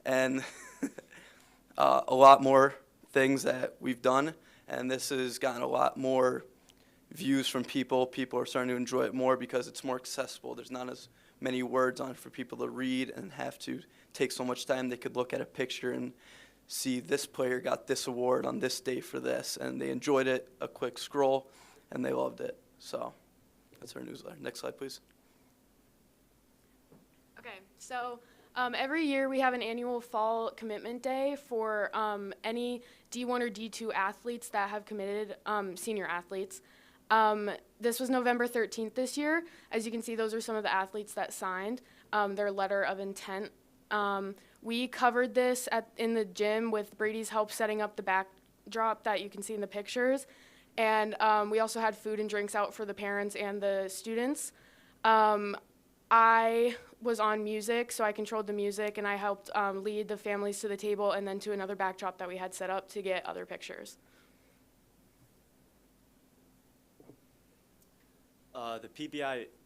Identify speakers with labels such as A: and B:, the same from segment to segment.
A: and a lot more things that we've done, and this has gotten a lot more views from people. People are starting to enjoy it more because it's more accessible. There's not as many words on it for people to read and have to take so much time. They could look at a picture and see this player got this award on this day for this, and they enjoyed it, a quick scroll, and they loved it. So that's our newsletter. Next slide, please.
B: Okay, so every year we have an annual fall commitment day for any D1 or D2 athletes that have committed, senior athletes. This was November 13th this year. As you can see, those are some of the athletes that signed their letter of intent. We covered this in the gym with Brady's help setting up the backdrop that you can see in the pictures. And we also had food and drinks out for the parents and the students. I was on music, so I controlled the music, and I helped lead the families to the table and then to another backdrop that we had set up to get other pictures.
C: The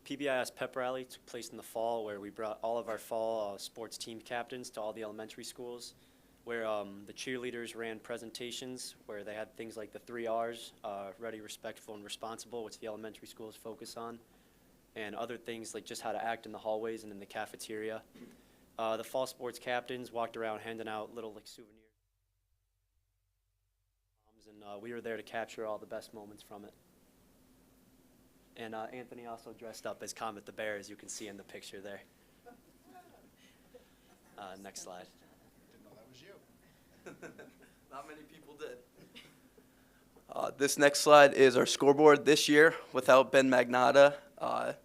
C: PBIS pep rally took place in the fall, where we brought all of our fall sports team captains to all the elementary schools, where the cheerleaders ran presentations where they had things like the 3 R's, ready, respectful, and responsible, which the elementary schools focus on, and other things like just how to act in the hallways and in the cafeteria. The fall sports captains walked around handing out little souvenirs, and we were there to capture all the best moments from it. And Anthony also dressed up as Comet the Bear, as you can see in the picture there. Next slide.
D: Didn't know that was you.
A: Not many people did. This next slide is our scoreboard this year without Ben Magnata.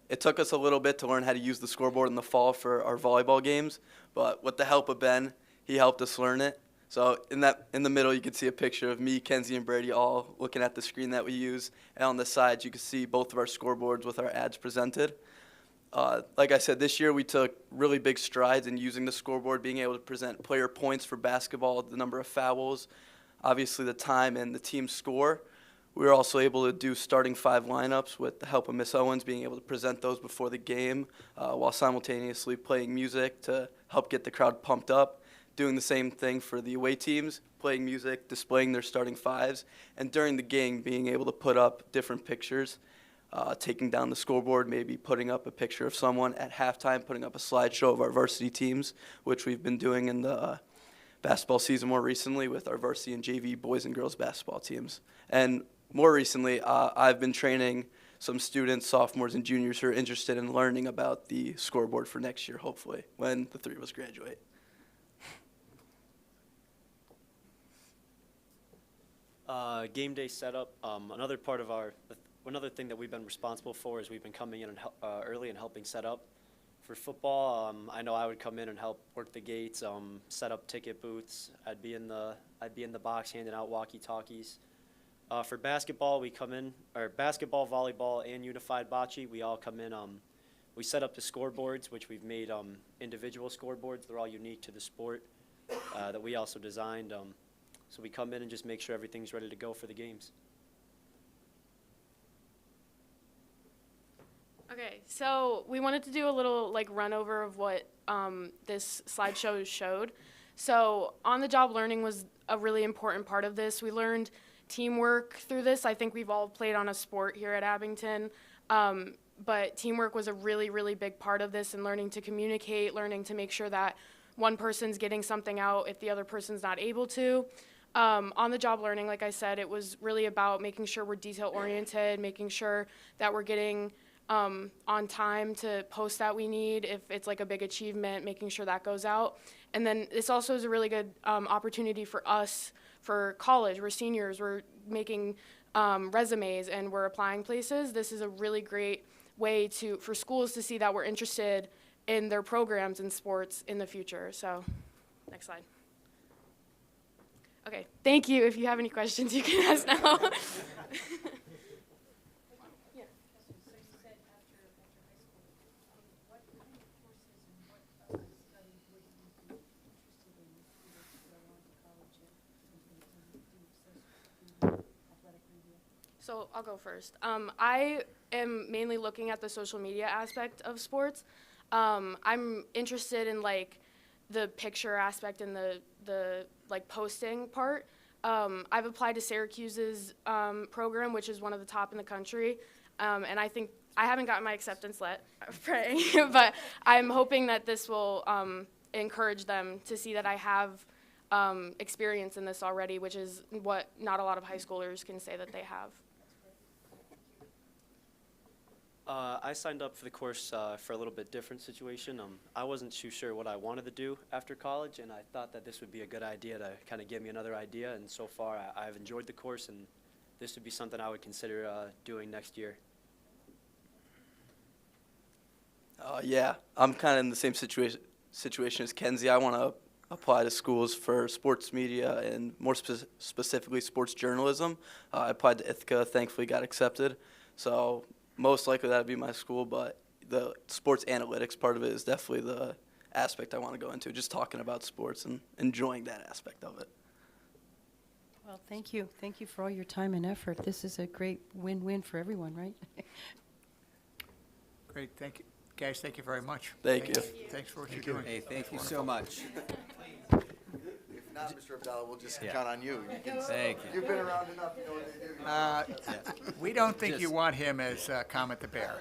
A: It took us a little bit to learn how to use the scoreboard in the fall for our volleyball games, but with the help of Ben, he helped us learn it. So in the middle, you can see a picture of me, Kenzie, and Brady all looking at the screen that we use. And on the sides, you can see both of our scoreboards with our ads presented. Like I said, this year we took really big strides in using the scoreboard, being able to present player points for basketball, the number of fouls, obviously the time and the team score. We were also able to do starting 5 lineups with the help of Miss Owens, being able to present those before the game while simultaneously playing music to help get the crowd pumped up. Doing the same thing for the away teams, playing music, displaying their starting 5s, and during the game being able to put up different pictures, taking down the scoreboard, maybe putting up a picture of someone at halftime, putting up a slideshow of our varsity teams, which we've been doing in the basketball season more recently with our varsity and JV boys and girls basketball teams. And more recently, I've been training some students, sophomores and juniors who are interested in learning about the scoreboard for next year, hopefully, when the 3 of us graduate.
C: Game day setup. Another thing that we've been responsible for is we've been coming in and early and helping set up. For football, I know I would come in and help work the gates, set up ticket booths. I'd be in the box handing out walkie-talkies. For basketball, we come in, or basketball, volleyball, and unified bocce. We all come in. We set up the scoreboards, which we've made individual scoreboards. They're all unique to the sport that we also designed. So we come in and just make sure everything's ready to go for the games.
B: Okay, so we wanted to do a little run over of what this slideshow showed. So on-the-job learning was a really important part of this. We learned teamwork through this. I think we've all played on a sport here at Abington, but teamwork was a really, really big part of this, and learning to communicate, learning to make sure that one person's getting something out if the other person's not able to. On-the-job learning, like I said, it was really about making sure we're detail-oriented, making sure that we're getting on time to post that we need. If it's like a big achievement, making sure that goes out. And then this also is a really good opportunity for us for college. We're seniors, we're making resumes, and we're applying places. This is a really great way for schools to see that we're interested in their programs in sports in the future. So, next slide. Okay, thank you. If you have any questions, you can ask now. So I'll go first. I am mainly looking at the social media aspect of sports. I'm interested in the picture aspect and the like posting part. I've applied to Syracuse's program, which is one of the top in the country, and I think I haven't gotten my acceptance letter, praying, but I'm hoping that this will encourage them to see that I have experience in this already, which is what not a lot of high schoolers can say that they have.
C: I signed up for the course for a little bit different situation. I wasn't too sure what I wanted to do after college, and I thought that this would be a good idea to kind of give me another idea. And so far, I've enjoyed the course, and this would be something I would consider doing next year.
A: Yeah, I'm kind of in the same situation as Kenzie. I want to apply to schools for sports media and more specifically sports journalism. I applied to Ithaca, thankfully got accepted. So most likely that would be my school, but the sports analytics part of it is definitely the aspect I want to go into, just talking about sports and enjoying that aspect of it.
E: Well, thank you. Thank you for all your time and effort. This is a great win-win for everyone, right?
D: Great, thank you. Guys, thank you very much.
A: Thank you.
D: Thanks for what you're doing.
F: Hey, thank you so much.
G: If not, Mr. Abdallah, we'll just count on you.
F: Thank you.
G: You've been around enough, you know what they do.
D: We don't think you want him as Comet the Bear.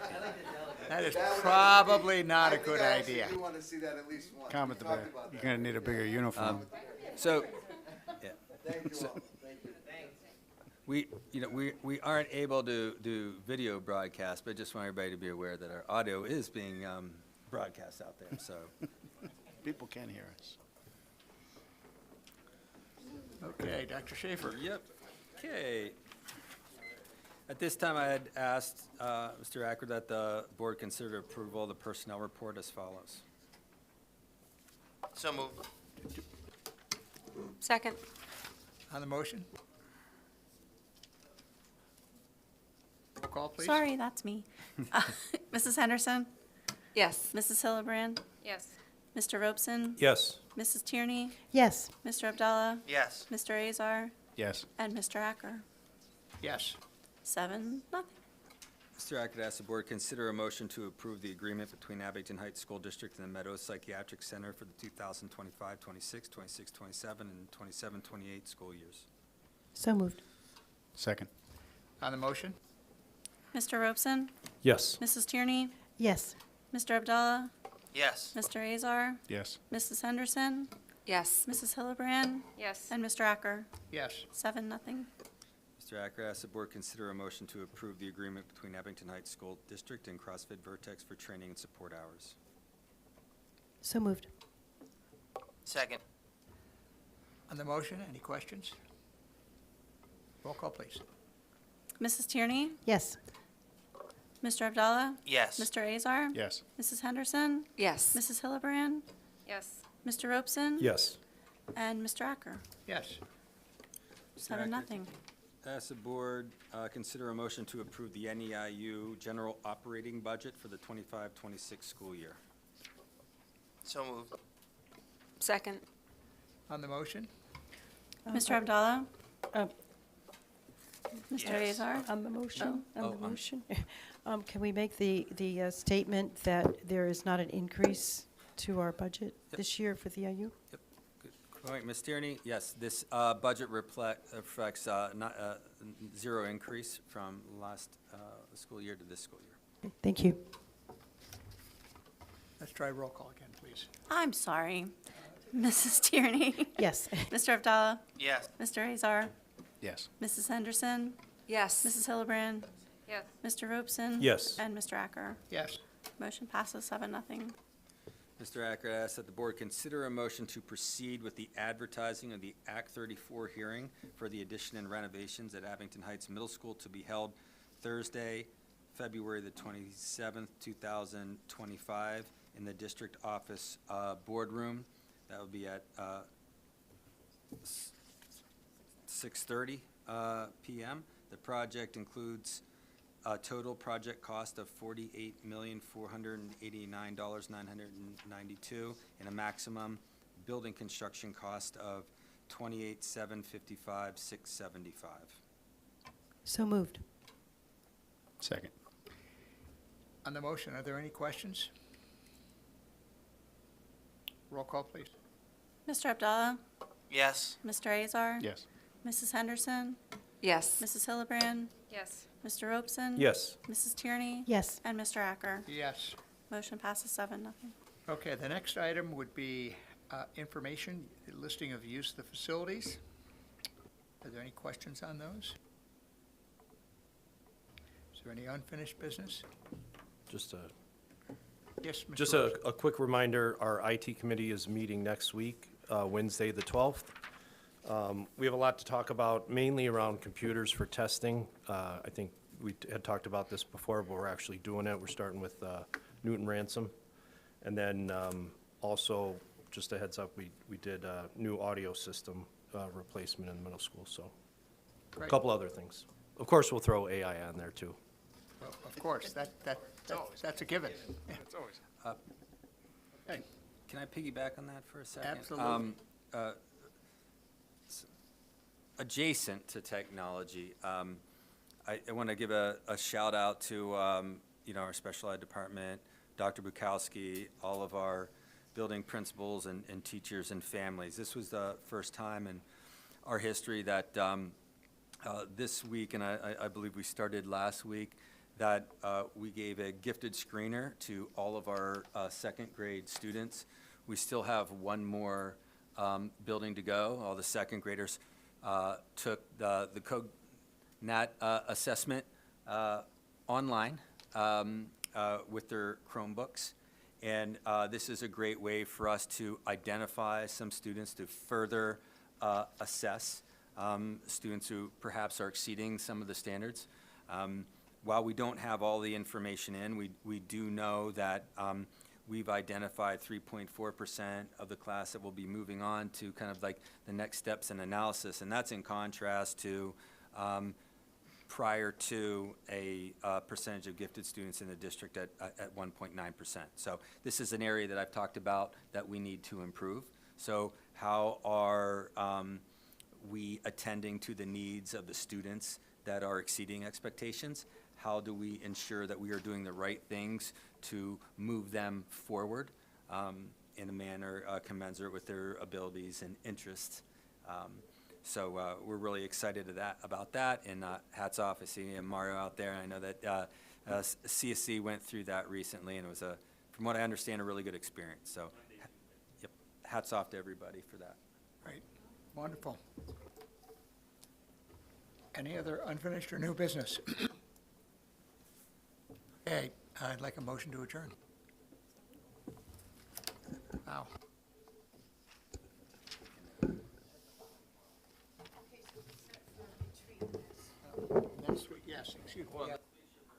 D: That is probably not a good idea.
G: You want to see that at least once.
H: Comet the
G: We talked
H: Bear.
G: about
H: You're
G: that.
H: going to need a bigger uniform.
F: So, yeah,
G: Thank you all. Thank you.
F: we aren't able to do video broadcast, but I just want everybody to be aware that our audio is being broadcast out there, so.
H: People can hear us.
D: Okay, Dr. Schaefer.
F: Yep. Okay. At this time, I had asked Mr. Acker that the board consider approval of the personnel report as follows.
G: So moved.
I: Second.
D: On the motion? Roll call, please.
I: Sorry, that's me. Mrs. Henderson?
B: Yes.
I: Mrs. Hillebrand?
B: Yes.
I: Mr. Robeson?
H: Yes.
I: Mrs. Tierney?
E: Yes.
I: Mr. Abdallah?
G: Yes.
I: Mr. Azar?
H: Yes.
I: And Mr. Acker?
D: Yes.
I: 7-0.
F: Mr. Acker asks the board consider a motion to approve the agreement between Abington Heights School District and the Meadows Psychiatric Center for the 2025-26, 26-27, and 27-28 school years.
E: So moved.
H: Second.
D: On the motion?
I: Mr. Robeson?
H: Yes.
I: Mrs. Tierney?
E: Yes.
I: Mr. Abdallah?
G: Yes.
I: Mr. Azar?
H: Yes.
I: Mrs. Henderson?
B: Yes.
I: Mrs. Hillebrand?
B: Yes.
I: And Mr. Acker?
D: Yes.
I: 7-0.
F: Mr. Acker asks the board consider a motion to approve the agreement between Abington Heights School District and CrossFit Vertex for training and support hours.
E: So moved.
G: Second.
D: On the motion, any questions? Roll call, please.
I: Mrs. Tierney?
E: Yes.
I: Mr. Abdallah?
G: Yes.
I: Mr. Azar?
H: Yes.
I: Mrs. Henderson?
B: Yes.
I: Mrs. Hillebrand?
B: Yes.
I: Mr. Robeson?
H: Yes.
I: And Mr. Acker?
D: Yes.
I: 7-0.
F: Ask the board consider a motion to approve the NEIU general operating budget for the 25-26 school year.
G: So moved.
B: Second.
D: On the motion?
I: Mr. Abdallah?
E: Uh,
I: Mr.
G: Yes.
I: Azar?
E: On the motion,
F: Oh,
E: can we make the statement that there is not an increase to our budget this year for the IU?
F: All right, Ms. Tierney, yes, this budget reflects zero increase from last school year to this school year.
E: Thank you.
D: Let's try roll call again, please.
I: I'm sorry. Mrs. Tierney?
E: Yes.
I: Mr. Abdallah?
G: Yes.
I: Mr. Azar?
H: Yes.
I: Mrs. Henderson?
B: Yes.
I: Mrs. Hillebrand?
B: Yes.
I: Mr. Robeson?
H: Yes.
I: And Mr. Acker?
D: Yes.
I: Motion passes 7-0.
F: Mr. Acker asks that the board consider a motion to proceed with the advertising of the Act 34 hearing for the addition and renovations at Abington Heights Middle School to be held Thursday, February the 27th, 2025, in the district office boardroom. That would be at 6:30 p.m. The project includes a total project cost of $48,489,992 and a maximum building construction cost of $28,755,675.
E: So moved.
H: Second.
D: On the motion, are there any questions? Roll call, please.
I: Mr. Abdallah,
A: Yes.
I: Mr. Azar,
H: Yes.
I: Mrs. Henderson,
J: Yes.
I: Mrs. Hildebrand,
J: Yes.
I: Mr. Robeson.
K: Yes.
I: Mrs. Tierney.
E: Yes.
I: And Mr. Acker.
D: Yes.
I: Motion passes 7-0.
D: Okay, the next item would be information, the listing of use of the facilities. Are there any questions on those? Is there any unfinished business?
K: Just a,
D: Yes, Mr.
K: just
D: Rosen.
K: a quick reminder, our IT committee is meeting next week, Wednesday, the 12th. We have a lot to talk about, mainly around computers for testing. I think we had talked about this before, but we're actually doing it. We're starting with Newton Ransom. And then also, just a heads up, we did a new audio system replacement in the middle school, so a
D: Great.
K: couple other things. Of course, we'll throw AI on there, too.
D: Well, of course, that's a given. Okay,
F: Can I piggyback on that for a second?
D: Absolutely.
F: Uh, Adjacent to technology, I want to give a shout out to, our special ed department, Dr. Bukowski, all of our building principals and teachers and families. This was the first time in our history that this week, and I believe we started last week, that we gave a gifted screener to all of our second grade students. We still have one more building to go. All the second graders took the CodeNat assessment online with their Chromebooks. And this is a great way for us to identify some students to further assess students who perhaps are exceeding some of the standards. While we don't have all the information in, we do know that we've identified 3.4% of the class that will be moving on to kind of like the next steps in analysis. And that's in contrast to prior to a percentage of gifted students in the district at 1.9%. So this is an area that I've talked about that we need to improve. So how are we attending to the needs of the students that are exceeding expectations? How do we ensure that we are doing the right things to move them forward in a manner commensurate with their abilities and interests? So we're really excited about that, and hats off. I see Mario out there, and I know that CSC went through that recently, and it was, from what I understand, a really good experience. So yep, hats off to everybody for that.
D: right, wonderful. Any other unfinished or new business? Okay, I'd like a motion to adjourn. Wow. Next week, yes, excuse me.